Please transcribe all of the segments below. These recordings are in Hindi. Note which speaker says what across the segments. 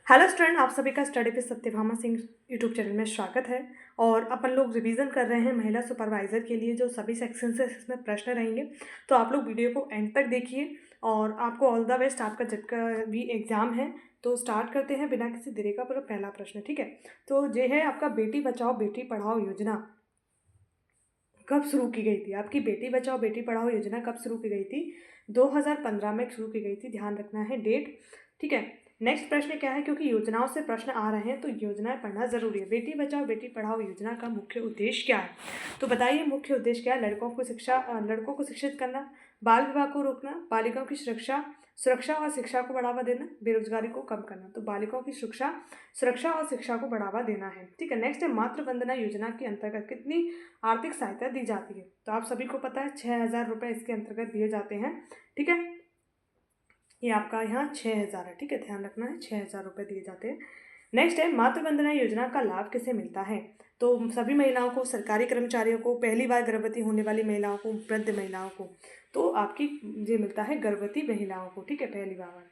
Speaker 1: हेलो स्टूडेंट, आप सभी का study with Satyabhama Singh YouTube channel में स्वागत है। और अपन लोग रिवीजन कर रहे हैं महिला सुपरवाइज़र के लिए जो सभी सेक्शन से इसमें प्रश्न रहेंगे। तो आप लोग वीडियो को एंड तक देखिए और आपको ऑल द बेस्ट। आपका जब का भी एग्ज़ाम है तो स्टार्ट करते हैं बिना किसी देरी का। पहला प्रश्न, ठीक है। तो ये है आपका बेटी बचाओ बेटी पढ़ाओ योजना कब शुरू की गई थी। आपकी बेटी बचाओ बेटी पढ़ाओ योजना कब शुरू की गई थी? 2015 में शुरू की गई थी। ध्यान रखना है डेट, ठीक है। नेक्स्ट प्रश्न क्या है, क्योंकि योजनाओं से प्रश्न आ रहे हैं तो योजनाएं पढ़ना जरूरी है। बेटी बचाओ बेटी पढ़ाओ योजना का मुख्य उद्देश्य क्या है? तो बताइए मुख्य उद्देश्य क्या है? लड़कों को शिक्षित करना, बाल विवाह को रोकना, बालिकाओं की सुरक्षा और शिक्षा को बढ़ावा देना, बेरोजगारी को कम करना। तो बालिकाओं की सुरक्षा और शिक्षा को बढ़ावा देना है, ठीक है। नेक्स्ट है मातृ वंदना योजना के अंतर्गत कितनी आर्थिक सहायता दी जाती है? तो आप सभी को पता है 6,000 रुपये इसके अंतर्गत दिए जाते हैं, ठीक है। ये आपका यहाँ 6,000 है, ठीक है। ध्यान रखना है 6,000 रुपये दिए जाते हैं। नेक्स्ट है मातृ वंदना योजना का लाभ किसे मिलता है? तो सभी महिलाओं को, सरकारी कर्मचारियों को, पहली बार गर्भवती होने वाली महिलाओं को, वृद्ध महिलाओं को। तो आपकी ये मिलता है गर्भवती महिलाओं को, ठीक है, पहली बार।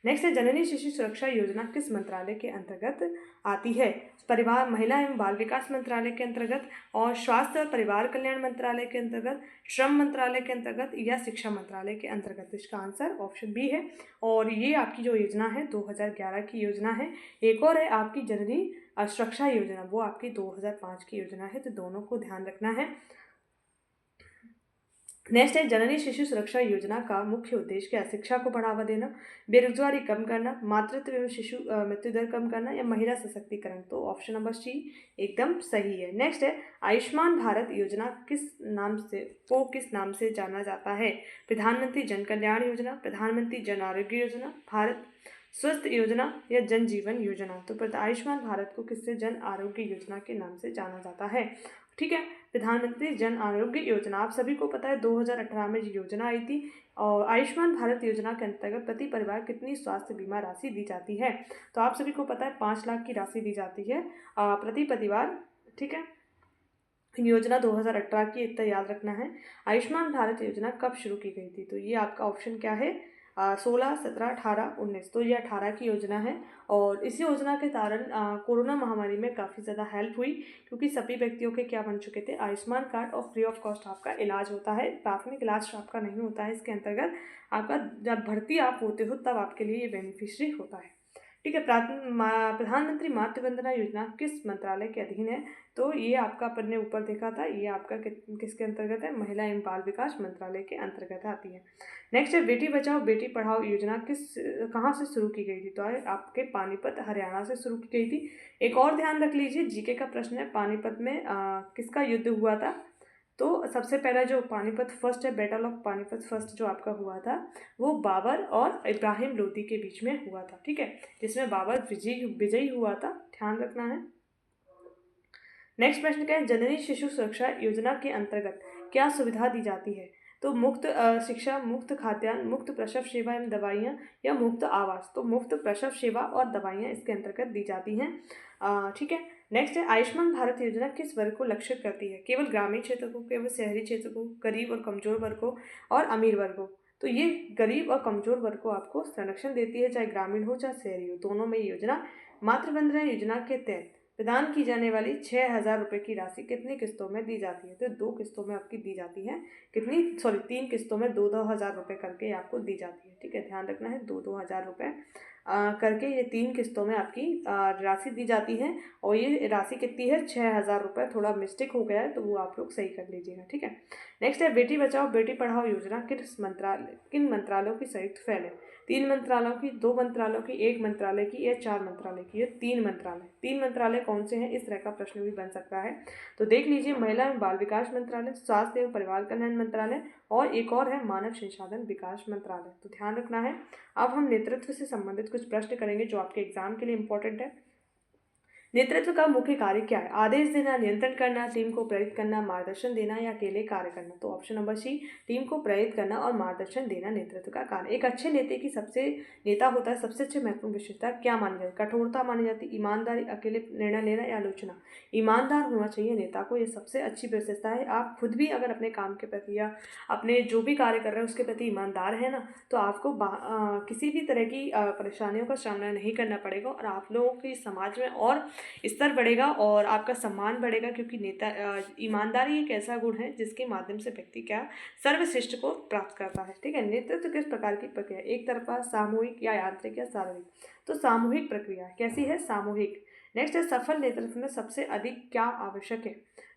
Speaker 1: नेक्स्ट है जननी शिशु सुरक्षा योजना किस मंत्रालय के अंतर्गत आती है? परिवार महिला एवं बाल विकास मंत्रालय के अंतर्गत, और स्वास्थ्य और परिवार कल्याण मंत्रालय के अंतर्गत, श्रम मंत्रालय के अंतर्गत, या शिक्षा मंत्रालय के अंतर्गत? इसका आंसर ऑप्शन बी है। और ये आपकी जो योजना है 2011 की योजना है। एक और है आपकी जननी सुरक्षा योजना, वो आपकी 2005 की योजना है। तो दोनों को ध्यान रखना है। नेक्स्ट है जननी शिशु सुरक्षा योजना का मुख्य उद्देश्य क्या है? शिक्षा को बढ़ावा देना, बेरोजगारी कम करना, मातृत्व एवं शिशु मृत्यु दर कम करना, या महिला सशक्तिकरण? तो ऑप्शन नंबर सी एकदम सही है। नेक्स्ट है आयुष्मान भारत योजना किस नाम से जाना जाता है? प्रधानमंत्री जन कल्याण योजना, प्रधानमंत्री जन आरोग्य योजना, भारत स्वस्थ योजना, या जन जीवन योजना? तो आयुष्मान भारत को किससे जन आरोग्य योजना के नाम से जाना जाता है, ठीक है। प्रधानमंत्री जन आरोग्य योजना, आप सभी को पता है 2018 में ये योजना आई थी। और आयुष्मान भारत योजना के अंतर्गत प्रति परिवार कितनी स्वास्थ्य बीमा राशि दी जाती है? तो आप सभी को पता है 5 लाख की राशि दी जाती है प्रति परिवार, ठीक है। योजना 2018 की, इतना याद रखना है। आयुष्मान भारत योजना कब शुरू की गई थी? तो ये आपका ऑप्शन क्या है? 16, 17, 18, 19। तो ये 18 की योजना है। और इस योजना के कारण कोरोना महामारी में काफ़ी ज़्यादा हेल्प हुई, क्योंकि सभी व्यक्तियों के क्या बन चुके थे, आयुष्मान कार्ड, और फ्री ऑफ कॉस्ट आपका इलाज होता है। प्राथमिक इलाज आपका नहीं होता है इसके अंतर्गत। आपका जब भर्ती आप होते हो तब आपके लिए ये बेनिफिशरी होता है, ठीक है। प्रधानमंत्री मातृ वंदना योजना किस मंत्रालय के अधीन है? तो ये आपका अपन ने ऊपर देखा था, ये आपका किसके अंतर्गत है? महिला एवं बाल विकास मंत्रालय के अंतर्गत आती है। नेक्स्ट है बेटी बचाओ बेटी पढ़ाओ योजना कहाँ से शुरू की गई थी? तो आपके पानीपत हरियाणा से शुरू की गई थी। एक और ध्यान रख लीजिए, जीके का प्रश्न है, पानीपत में किसका युद्ध हुआ था? तो सबसे पहला जो पानीपत फर्स्ट है, बैटल ऑफ पानीपत फर्स्ट जो आपका हुआ था, वो बाबर और इब्राहिम लोदी के बीच में हुआ था, ठीक है, जिसमें बाबर विजयी हुआ था। ध्यान रखना है। नेक्स्ट प्रश्न क्या है, जननी शिशु सुरक्षा योजना के अंतर्गत क्या सुविधा दी जाती है? तो मुफ्त शिक्षा, मुफ्त खाद्यान्न, मुफ्त प्रसव सेवा एवं दवाइयाँ, या मुफ्त आवास? तो मुफ्त प्रसव सेवा और दवाइयाँ इसके अंतर्गत दी जाती हैं, ठीक है। नेक्स्ट है आयुष्मान भारत योजना किस वर्ग को लक्षित करती है? केवल ग्रामीण क्षेत्र को, केवल शहरी क्षेत्र को, गरीब और कमजोर वर्ग को, और अमीर वर्ग को? तो ये गरीब और कमजोर वर्ग को आपको संरक्षण देती है, चाहे ग्रामीण हो चाहे शहरी हो, दोनों में योजना। मातृ वंदना योजना के तहत प्रदान की जाने वाली 6,000 रुपये की राशि कितनी किस्तों में दी जाती है? तो 2 किस्तों में आपकी दी जाती है। कितनी, सॉरी, 3 किस्तों में 2-2 हज़ार रुपये करके आपको दी जाती है, ठीक है। ध्यान रखना है 2-2 हज़ार रुपये करके ये 3 किस्तों में आपकी राशि दी जाती है। और ये राशि कितनी है? 6,000 रुपये। थोड़ा मिस्टेक हो गया है तो वो आप लोग सही कर लीजिएगा, ठीक है। नेक्स्ट है बेटी बचाओ बेटी पढ़ाओ योजना किन मंत्रालयों की संयुक्त पहल है? 3 मंत्रालयों की, 2 मंत्रालयों की, 1 मंत्रालय की, या 4 मंत्रालय की? ये 3 मंत्रालय। 3 मंत्रालय कौन से हैं? इस तरह का प्रश्न भी बन सकता है। तो देख लीजिए, महिला एवं बाल विकास मंत्रालय, स्वास्थ्य एवं परिवार कल्याण मंत्रालय, और एक और है मानव संसाधन विकास मंत्रालय। तो ध्यान रखना है। अब हम नेतृत्व से संबंधित कुछ प्रश्न करेंगे जो आपके एग्जाम के लिए इंपॉर्टेंट है। नेतृत्व का मुख्य कार्य क्या है? आदेश देना, नियंत्रण करना, टीम को प्रेरित करना, मार्गदर्शन देना या अकेले कार्य करना। तो ऑप्शन नंबर सी, टीम को प्रेरित करना और मार्गदर्शन देना नेतृत्व का कार्य। एक अच्छे नेता होता है सबसे अच्छी महत्वपूर्ण विशेषता क्या मानी जाती है? कठोरता मानी जाती है, ईमानदारी, अकेले निर्णय लेना या आलोचना। ईमानदार होना चाहिए नेता को, ये सबसे अच्छी विशेषता है। आप खुद भी अगर अपने काम के प्रति या अपने जो भी कार्य कर रहे हैं उसके प्रति ईमानदार है ना, तो आपको किसी भी तरह की परेशानियों का सामना नहीं करना पड़ेगा और आप लोगों की समाज में और स्तर बढ़ेगा और आपका सम्मान बढ़ेगा, क्योंकि ईमानदारी एक ऐसा गुण है जिसके माध्यम से व्यक्ति क्या सर्वश्रेष्ठ को प्राप्त करता है। ठीक है। नेतृत्व किस प्रकार की प्रक्रिया? एक तरफा, सामूहिक या यांत्रिक या सार्वजनिक? तो सामूहिक प्रक्रिया। कैसी है? सामूहिक। नेक्स्ट है, सफल नेतृत्व में सबसे अधिक क्या आवश्यक है?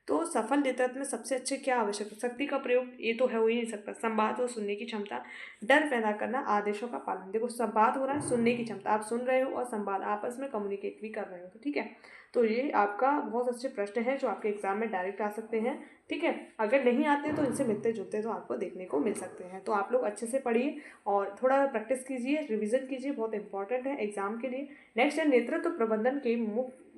Speaker 1: तो सफल नेतृत्व में सबसे अच्छे क्या आवश्यक है? शक्ति का प्रयोग, ये तो हो ही नहीं सकता। संवाद और सुनने की क्षमता, डर पैदा करना, आदेशों का पालन। देखो संवाद हो रहा है, सुनने की क्षमता, आप सुन रहे हो और संवाद आपस में कम्युनिकेट भी कर रहे हो। तो ठीक है, तो ये आपका बहुत अच्छे प्रश्न है जो आपके एग्जाम में डायरेक्ट आ सकते हैं। ठीक है, अगर नहीं आते तो इनसे मिलते जुलते तो आपको देखने को मिल सकते हैं। तो आप लोग अच्छे से पढ़िए और थोड़ा प्रैक्टिस कीजिए, रिविजन कीजिए, बहुत इंपॉर्टेंट है एग्जाम के लिए। नेक्स्ट है, नेतृत्व प्रबंधन के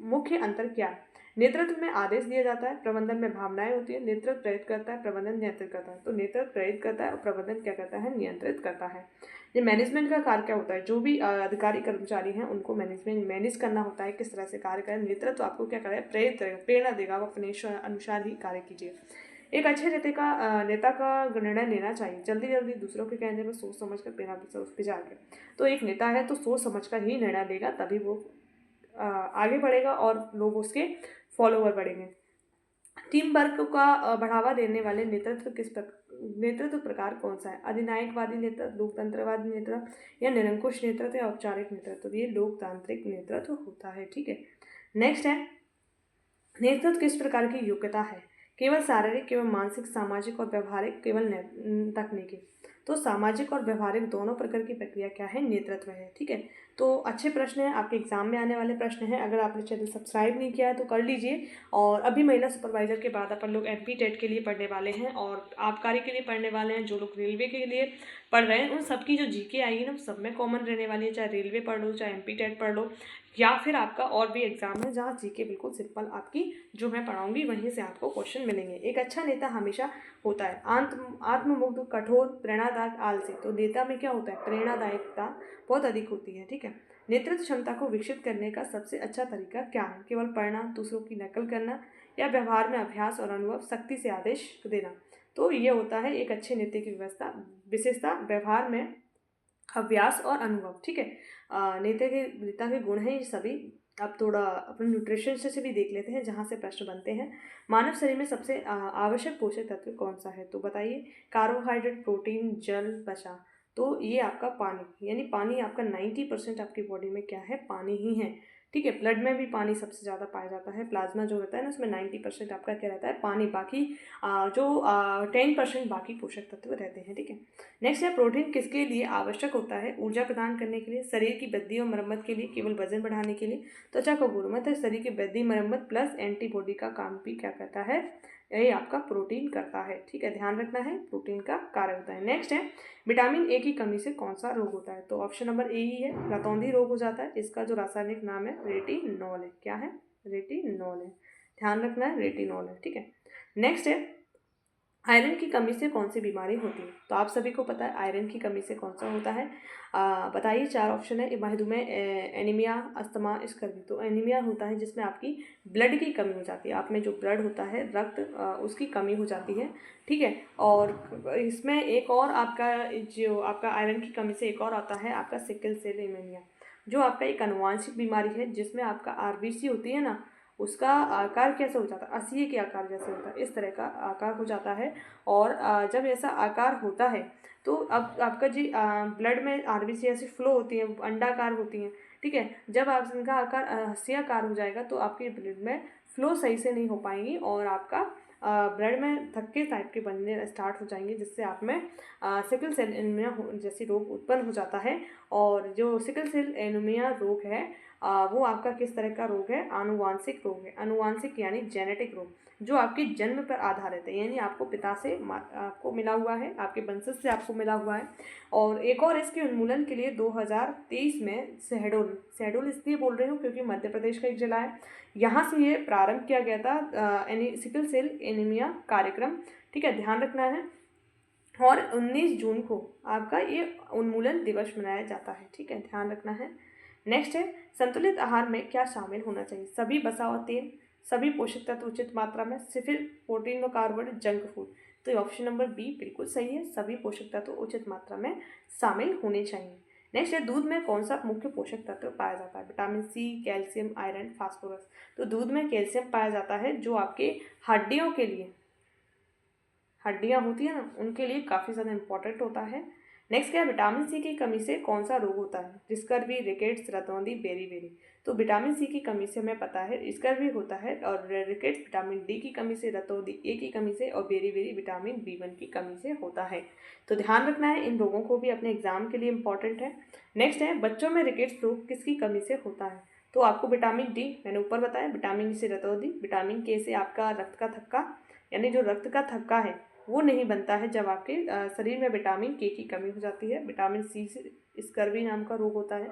Speaker 1: मुख्य अंतर क्या है? नेतृत्व में आदेश दिया जाता है, प्रबंधन में भावनाएं होती है। नेतृत्व प्रेरित करता है, प्रबंधन नियंत्रित करता है। तो नेतृत्व प्रेरित करता है और प्रबंधन क्या करता है? नियंत्रित करता है। ये मैनेजमेंट का कार्य क्या होता है? जो भी अधिकारी कर्मचारी हैं उनको मैनेज करना होता है, किस तरह से कार्य करें। नेतृत्व आपको क्या करेगा? प्रेरित करेगा, प्रेरणा देगा, आप अपने अनुसार ही कार्य कीजिए। एक अच्छे नेता का निर्णय लेना चाहिए, जल्दी जल्दी दूसरों के कहने में सोच समझ कर बिना विचार के। तो एक नेता है तो सोच समझ कर ही निर्णय लेगा, तभी वो आगे बढ़ेगा और लोग उसके फॉलोवर बढ़ेंगे। टीम वर्क का बढ़ावा देने वाले नेतृत्व प्रकार कौन सा है? अधिनायकवादी नेतृत्व, लोकतंत्रवादी नेतृत्व या निरंकुश नेतृत्व या औपचारिक नेतृत्व? तो ये लोकतांत्रिक नेतृत्व होता है। ठीक है। नेक्स्ट है, नेतृत्व किस प्रकार की योग्यता है? केवल शारीरिक, केवल मानसिक, सामाजिक और व्यवहारिक, केवल तकनीकी? तो सामाजिक और व्यवहारिक दोनों प्रकार की प्रक्रिया क्या है? नेतृत्व है। ठीक है, तो अच्छे प्रश्न हैं, आपके एग्जाम में आने वाले प्रश्न हैं। अगर आपने चैनल सब्सक्राइब नहीं किया है तो कर लीजिए। और अभी महिला सुपरवाइजर के बाद अपन लोग MP टेट के लिए पढ़ने वाले हैं और आबकारी के लिए पढ़ने वाले हैं। जो लोग रेलवे के लिए पढ़ रहे हैं उन सबकी जो GK आएगी ना, सब में कॉमन रहने वाली है, चाहे रेलवे पढ़ लो, चाहे MP टेट पढ़ लो, या फिर आपका और भी एग्जाम है जहाँ GK बिल्कुल सिंपल आपकी जो मैं पढ़ाऊंगी वहीं से आपको क्वेश्चन मिलेंगे। एक अच्छा नेता हमेशा होता है आत्ममुग्ध, कठोर, प्रेरणादायक, आलसी। तो नेता में क्या होता है? प्रेरणादायकता बहुत अधिक होती है। ठीक है। नेतृत्व क्षमता को विकसित करने का सबसे अच्छा तरीका क्या है? केवल पढ़ना, दूसरों की नकल करना या व्यवहार में अभ्यास और अनुभव, सख्ती से आदेश देना? तो ये होता है एक अच्छे नेता की विशेषता, व्यवहार में अभ्यास और अनुभव। ठीक है। नेता के गुण हैं ये सभी। अब थोड़ा अपन न्यूट्रिशन से भी देख लेते हैं जहाँ से प्रश्न बनते हैं। मानव शरीर में सबसे आवश्यक पोषक तत्व कौन सा है? तो बताइए। कार्बोहाइड्रेट, प्रोटीन, जल, वसा। तो ये आपका पानी, यानी पानी आपका 90% आपकी बॉडी में क्या है? पानी ही है। ठीक है। ब्लड में भी पानी सबसे ज़्यादा पाया जाता है। प्लाज्मा जो रहता है ना उसमें 90% आपका क्या रहता है? पानी। बाकी जो 10% बाकी पोषक तत्व रहते हैं। ठीक है। नेक्स्ट है, प्रोटीन किसके लिए आवश्यक होता है? ऊर्जा प्रदान करने के लिए, शरीर की वृद्धि और मरम्मत के लिए, केवल वजन बढ़ाने के लिए, त्वचा का गुणवत्ता है, शरीर की वृद्धि, मरम्मत प्लस एंटीबॉडी का काम भी क्या करता है? यही आपका प्रोटीन करता है। ठीक है, ध्यान रखना है, प्रोटीन का कार्य होता है। नेक्स्ट है, विटामिन ए की कमी से कौन सा रोग होता है? तो ऑप्शन नंबर ए ही है, रतौंधी रोग हो जाता है। इसका जो रासायनिक नाम है रेटिनॉल है। क्या है? रेटिनॉल है। ध्यान रखना है, रेटिनॉल है। ठीक है। नेक्स्ट है, आयरन की कमी से कौन सी बीमारी होती है? तो आप सभी को पता है आयरन की कमी से कौन सा होता है। बताइए। 4 ऑप्शन है, मधुमेह, एनीमिया, अस्थमा, स्कर्वी। तो एनीमिया होता है जिसमें आपकी ब्लड की कमी हो जाती है, आप में जो ब्लड होता है रक्त उसकी कमी हो जाती है। ठीक है। और इसमें एक और आपका जो आपका आयरन की कमी से एक और आता है आपका सिकल सेल एनीमिया, जो आपका एक अनुवांशिक बीमारी है जिसमें आपका RBC होती है ना, उसका आकार कैसे हो जाता है? असीए के आकार जैसे होता है, इस तरह का आकार हो जाता है। और जब ऐसा आकार होता है तो अब आपका जी ब्लड में RBC ऐसी फ्लो होती है, अंडाकार होती हैं। ठीक है। जब आप इनका आकार हस्तियाकार हो जाएगा तो आपके ब्लड में फ्लो सही से नहीं हो पाएंगी और आपका ब्लड में थक्के टाइप के बनने स्टार्ट हो जाएंगे, जिससे आप में सिकल सेल एनीमिया जैसी रोग उत्पन्न हो जाता है। और जो सिकल सेल एनीमिया रोग है वो आपका किस तरह का रोग है? आनुवांशिक रोग है। आनुवांशिक यानी जेनेटिक रोग, जो आपके जन्म पर आधारित है, यानी आपको पिता से आपको मिला हुआ है, आपके वंशज से आपको मिला हुआ है। और एक और इसके उन्मूलन के लिए 2023 में शहडोल इसलिए बोल रही हूँ क्योंकि मध्य प्रदेश का एक जिला है, यहाँ से ये प्रारंभ किया गया था सिकल सेल एनीमिया कार्यक्रम। ठीक है, ध्यान रखना है। और 19 जून को आपका ये उन्मूलन दिवस मनाया जाता है। ठीक है, ध्यान रखना है। नेक्स्ट है, संतुलित आहार में क्या शामिल होना चाहिए? सभी वसा और तेल, सभी पोषक तत्व उचित मात्रा में, सिर्फ प्रोटीन व कार्बोहाइड्रेट, जंक फूड। तो ये ऑप्शन नंबर बी बिल्कुल सही है, सभी पोषक तत्व उचित मात्रा में शामिल होने चाहिए। नेक्स्ट है, दूध में कौन सा मुख्य पोषक तत्व पाया जाता है? Vitamin C, calcium, iron, phosphorus. तो दूध में कैल्शियम पाया जाता है, जो आपके हड्डियों के लिए, हड्डियाँ होती है ना, उनके लिए काफ़ी ज़्यादा इंपॉर्टेंट होता है। नेक्स्ट क्या है, विटामिन सी की कमी से कौन सा रोग होता है? स्कर्वी, रिकेट्स, रतौंधी, बेरी। तो विटामिन सी की कमी से हमें पता है स्कर्वी होता है, और रिकेट्स विटामिन डी की कमी से, रतौंधी ए की कमी से, और बेरी विटामिन B1 की कमी से होता है। तो ध्यान रखना है, इन रोगों को भी अपने एग्जाम के लिए इंपॉर्टेंट है। नेक्स्ट है, बच्चों में रिकेट्स रोग किसकी कमी से होता है? तो आपको विटामिन डी मैंने ऊपर बताया, विटामिन डी से रतौंधी, विटामिन के से आपका रक्त का थक्का, यानी जो रक्त का थक्का है वो नहीं बनता है जब आपके शरीर में विटामिन के की कमी हो जाती है। विटामिन सी से स्कर्वी नाम का रोग होता है।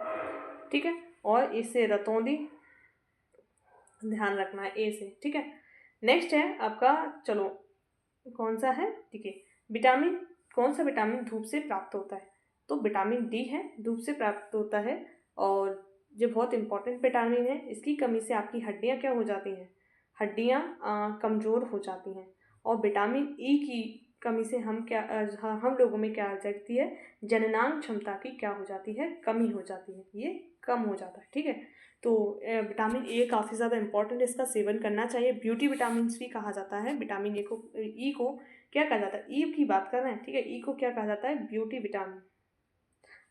Speaker 1: ठीक है, और इससे रतौंधी, ध्यान रखना है, ए से। ठीक है, नेक्स्ट है आपका, चलो कौन सा है, ठीक है, विटामिन, कौन सा विटामिन धूप से प्राप्त होता है? तो विटामिन डी है, धूप से प्राप्त होता है, और जो बहुत इंपॉर्टेंट विटामिन है, इसकी कमी से आपकी हड्डियाँ क्या हो जाती हैं? हड्डियाँ कमज़ोर हो जाती हैं। और विटामिन ई की कमी से हम लोगों में क्या आ जाती है? जननांग क्षमता की क्या हो जाती है? कमी हो जाती है, ये कम हो जाता है। ठीक है, तो विटामिन ए काफ़ी ज़्यादा इंपॉर्टेंट है, इसका सेवन करना चाहिए। ब्यूटी विटामिन भी कहा जाता है विटामिन ए को, ई को क्या कहा जाता है? ई की बात कर रहे हैं, ठीक है, ई को क्या कहा जाता है? Beauty vitamin.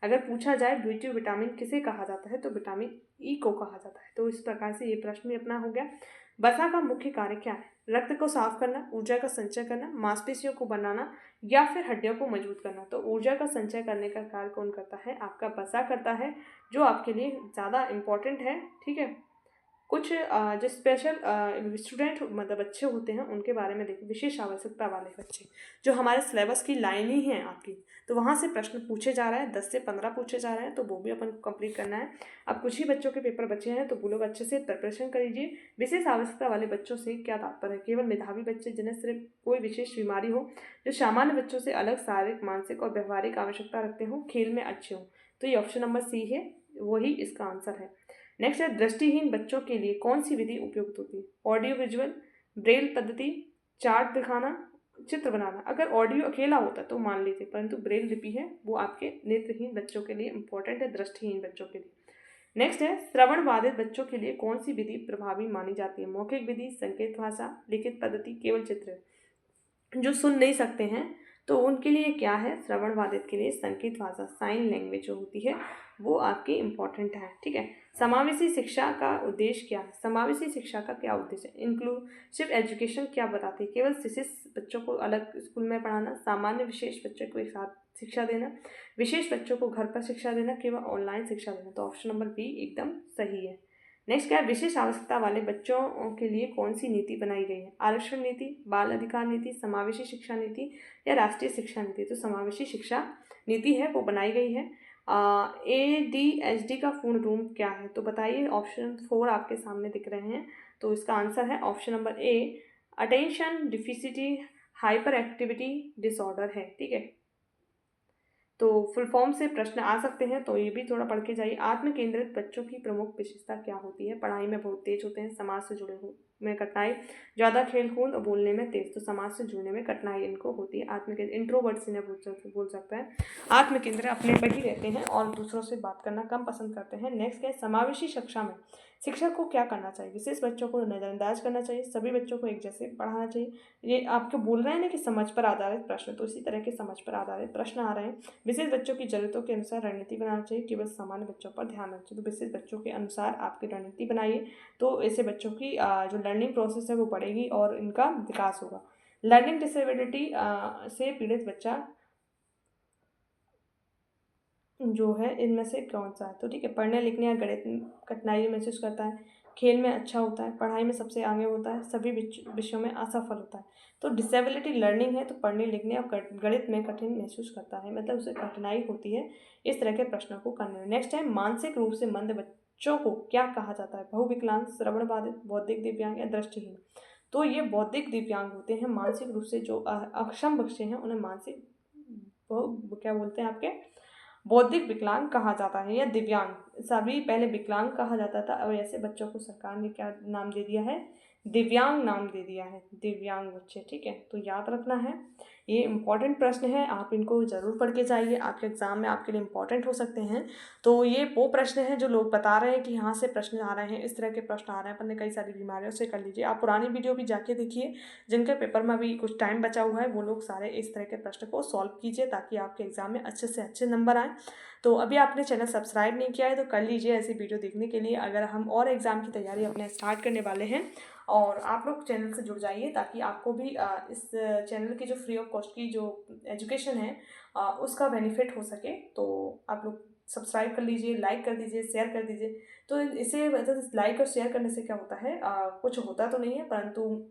Speaker 1: अगर पूछा जाए ब्यूटी विटामिन किसे कहा जाता है, तो विटामिन ई को कहा जाता है। तो इस प्रकार से ये प्रश्न भी अपना हो गया। वसा का मुख्य कार्य क्या है? रक्त को साफ करना, ऊर्जा का संचय करना, मांसपेशियों को बनाना, या फिर हड्डियों को मजबूत करना। तो ऊर्जा का संचय करने का कार्य कौन करता है? आपका वसा करता है, जो आपके लिए ज़्यादा इम्पोर्टेंट है। ठीक है, कुछ जो स्पेशल स्टूडेंट मतलब बच्चे होते हैं उनके बारे में देखिए, विशेष आवश्यकता वाले बच्चे जो हमारे सिलेबस की लाइन ही है आपकी, तो वहाँ से प्रश्न पूछे जा रहे हैं, 10 से 15 पूछे जा रहे हैं, तो वो भी अपन को कंप्लीट करना है। अब कुछ ही बच्चों के पेपर बचे हैं, तो वो लोग अच्छे से प्रिपरेशन करिए। विशेष आवश्यकता वाले बच्चों से क्या तात्पर्य है? केवल मेधावी बच्चे जिन्हें सिर्फ कोई विशेष बीमारी हो, जो सामान्य बच्चों से अलग शारीरिक, मानसिक और व्यवहारिक आवश्यकता रखते हों, खेल में अच्छे हों। तो ये ऑप्शन नंबर सी है, वही इसका आंसर है। नेक्स्ट है, दृष्टिहीन बच्चों के लिए कौन सी विधि उपयुक्त होती है? ऑडियो विजुअल, ब्रेल पद्धति, चार्ट दिखाना, चित्र बनाना। अगर ऑडियो अकेला होता तो मान लीजिए, परंतु ब्रेल लिपि है वो आपके नेत्रहीन बच्चों के लिए इंपॉर्टेंट है, दृष्टिहीन बच्चों के लिए। नेक्स्ट है, श्रवण बाधित बच्चों के लिए कौन सी विधि प्रभावी मानी जाती है? मौखिक विधि, संकेत भाषा, लिखित पद्धति, केवल चित्र। जो सुन नहीं सकते हैं तो उनके लिए क्या है? श्रवण बाधित के लिए संकेत भाषा, साइन लैंग्वेज जो होती है वो आपकी इम्पॉर्टेंट है। ठीक है, समावेशी शिक्षा का उद्देश्य क्या है? समावेशी शिक्षा का क्या उद्देश्य है? इंक्लूसिव एजुकेशन क्या बताती है? केवल विशेष बच्चों को अलग स्कूल में पढ़ाना, सामान्य विशेष बच्चों को एक साथ शिक्षा देना, विशेष बच्चों को घर पर शिक्षा देना, केवल ऑनलाइन शिक्षा देना। तो ऑप्शन नंबर बी एकदम सही है। नेक्स्ट क्या है, विशेष आवश्यकता वाले बच्चों के लिए कौन सी नीति बनाई गई है? आरक्षण नीति, बाल अधिकार नीति, समावेशी शिक्षा नीति, या राष्ट्रीय शिक्षा नीति? तो समावेशी शिक्षा नीति है वो बनाई गई है। ADHD का पूर्ण रूप क्या है? तो बताइए, ऑप्शन 4 आपके सामने दिख रहे हैं, तो इसका आंसर है option number A, attention deficit hyper activity disorder है। ठीक है, तो फुल फॉर्म से प्रश्न आ सकते हैं, तो ये भी थोड़ा पढ़ के जाइए। आत्म केंद्रित बच्चों की प्रमुख विशेषता क्या होती है? पढ़ाई में बहुत तेज होते हैं, समाज से जुड़े में कठिनाई, ज़्यादा खेल कूद और बोलने में तेज। तो समाज से जुड़ने में कठिनाई इनको होती है। आत्म केंद्र इंट्रोवर्ट्स इन्हें बोल सकता है। आत्म केंद्र अपने पर ही रहते हैं और दूसरों से बात करना कम पसंद करते हैं। नेक्स्ट है, समावेशी शिक्षा में शिक्षक को क्या करना चाहिए? विशेष बच्चों को नज़रअंदाज करना चाहिए, सभी बच्चों को एक जैसे पढ़ाना चाहिए। ये आपको बोल रहे हैं ना कि समझ पर आधारित प्रश्न, तो इसी तरह के समझ पर आधारित प्रश्न आ रहे हैं। विशेष बच्चों की जरूरतों के अनुसार रणनीति बनाना चाहिए, केवल सामान्य बच्चों पर ध्यान रखना चाहिए। तो विशेष बच्चों के अनुसार आपकी रणनीति बनाइए, तो ऐसे बच्चों की जो लर्निंग प्रोसेस है वो बढ़ेगी और इनका विकास होगा। लर्निंग डिसेबिलिटी से पीड़ित बच्चा जो है इनमें से कौन सा है? तो ठीक है, पढ़ने लिखने या गणित में कठिनाई महसूस करता है, खेल में अच्छा होता है, पढ़ाई में सबसे आगे होता है, सभी विषयों में असफल होता है। तो डिसेबिलिटी लर्निंग है, तो पढ़ने लिखने और गणित में कठिन महसूस करता है, मतलब उसे कठिनाई होती है इस तरह के प्रश्नों को करने में। नेक्स्ट है, मानसिक रूप से मंद बच्चों को क्या कहा जाता है? बहुविकलांग, श्रवण बाधित, बौद्धिक दिव्यांग या दृष्टिहीन। तो ये बौद्धिक दिव्यांग होते हैं, मानसिक रूप से जो अक्षम बच्चे हैं उन्हें मानसिक वो क्या बोलते हैं आपके बौद्धिक विकलांग कहा जाता है या दिव्यांग। सभी पहले विकलांग कहा जाता था, और ऐसे बच्चों को सरकार ने क्या नाम दे दिया है? दिव्यांग नाम दे दिया है, दिव्यांग बच्चे। ठीक है, तो याद रखना है, ये इंपॉर्टेंट प्रश्न है, आप इनको ज़रूर पढ़ के जाइए, आपके एग्जाम में आपके लिए इंपॉर्टेंट हो सकते हैं। तो ये वो प्रश्न हैं जो लोग बता रहे हैं कि यहाँ से प्रश्न आ रहे हैं, इस तरह के प्रश्न आ रहे हैं, अपन ने कई सारी बीमारियों से कर लीजिए। आप पुरानी वीडियो भी जाके देखिए, जिनके पेपर में अभी कुछ टाइम बचा हुआ है, वो लोग सारे इस तरह के प्रश्न को सॉल्व कीजिए, ताकि आपके एग्जाम में अच्छे से अच्छे नंबर आएँ। तो अभी आपने चैनल सब्सक्राइब नहीं किया है तो कर लीजिए ऐसी वीडियो देखने के लिए। अगर हम और एग्ज़ाम की तैयारी अपने स्टार्ट करने वाले हैं, और आप लोग चैनल से जुड़ जाइए, ताकि आपको भी इस चैनल की जो फ्री ऑफ कॉस्ट की जो एजुकेशन है उसका बेनिफिट हो सके। तो आप लोग सब्सक्राइब कर लीजिए, लाइक कर दीजिए, शेयर कर दीजिए। तो इसे मतलब लाइक और शेयर करने से क्या होता है, कुछ होता तो नहीं है, परंतु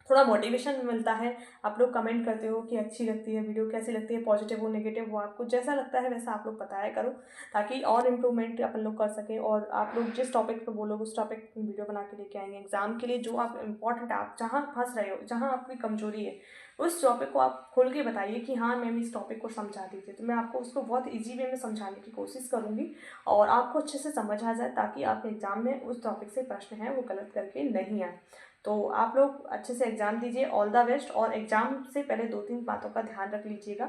Speaker 1: थोड़ा मोटिवेशन मिलता है। आप लोग कमेंट करते हो कि अच्छी लगती है वीडियो, कैसी लगती है, पॉजिटिव हो नेगेटिव हो, आपको जैसा लगता है वैसा आप लोग बताया करो, ताकि और इम्प्रूवमेंट अपन लोग कर सकें। और आप लोग जिस टॉपिक पर बोलोगे उस टॉपिक पर वीडियो बना के लेके आएंगे एग्जाम के लिए। जो आप इम्पोर्टेंट, आप जहाँ फंस रहे हो, जहाँ आपकी कमजोरी है, उस टॉपिक को आप खोल के बताइए कि हाँ मैम इस टॉपिक को समझा दीजिए, तो मैं आपको उसको बहुत ईजी वे में समझाने की कोशिश करूँगी, और आपको अच्छे से समझ आ जाए, ताकि आपके एग्जाम में उस टॉपिक से प्रश्न है वो गलत करके नहीं आए। तो आप लोग अच्छे से एग्ज़ाम दीजिए, ऑल द बेस्ट। और एग्ज़ाम से पहले 2-3 बातों का ध्यान रख लीजिएगा।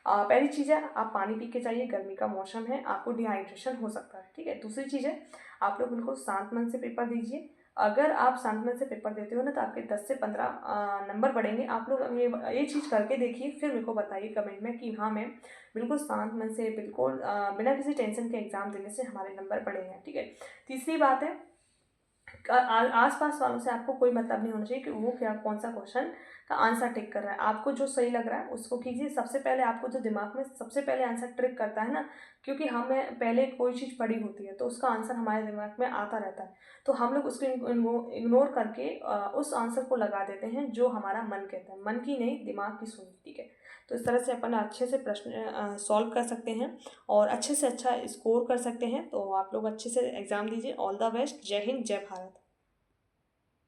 Speaker 1: पहली चीज़ है, आप पानी पी के जाइए, गर्मी का मौसम है, आपको डिहाइड्रेशन हो सकता है। ठीक है, दूसरी चीज़ है, आप लोग उनको शांत मन से पेपर दीजिए। अगर आप शांत मन से पेपर देते हो ना, तो आपके 10 से 15 नंबर बढ़ेंगे। आप लोग ये चीज़ करके देखिए, फिर मेरे को बताइए कमेंट में कि हाँ मैम बिल्कुल शांत मन से, बिल्कुल बिना किसी टेंशन के एग्ज़ाम देने से हमारे नंबर बढ़े हैं। ठीक है, तीसरी बात है, आस पास वालों से आपको कोई मतलब नहीं होना चाहिए कि वो क्या कौन सा क्वेश्चन का आंसर टिक कर रहा है। आपको जो सही लग रहा है उसको कीजिए। सबसे पहले आपको जो दिमाग में सबसे पहले आंसर ट्रिक करता है ना, क्योंकि हमें पहले कोई चीज़ पढ़ी होती है तो उसका आंसर हमारे दिमाग में आता रहता है, तो हम लोग उसको इग्नोर करके उस आंसर को लगा देते हैं जो हमारा मन कहता है, मन की नहीं दिमाग की सुनी। ठीक है, तो इस तरह से अपन अच्छे से प्रश्न सॉल्व कर सकते हैं, और अच्छे से अच्छा स्कोर कर सकते हैं। तो आप लोग अच्छे से एग्ज़ाम दीजिए। All the best. जय हिंद, जय भारत।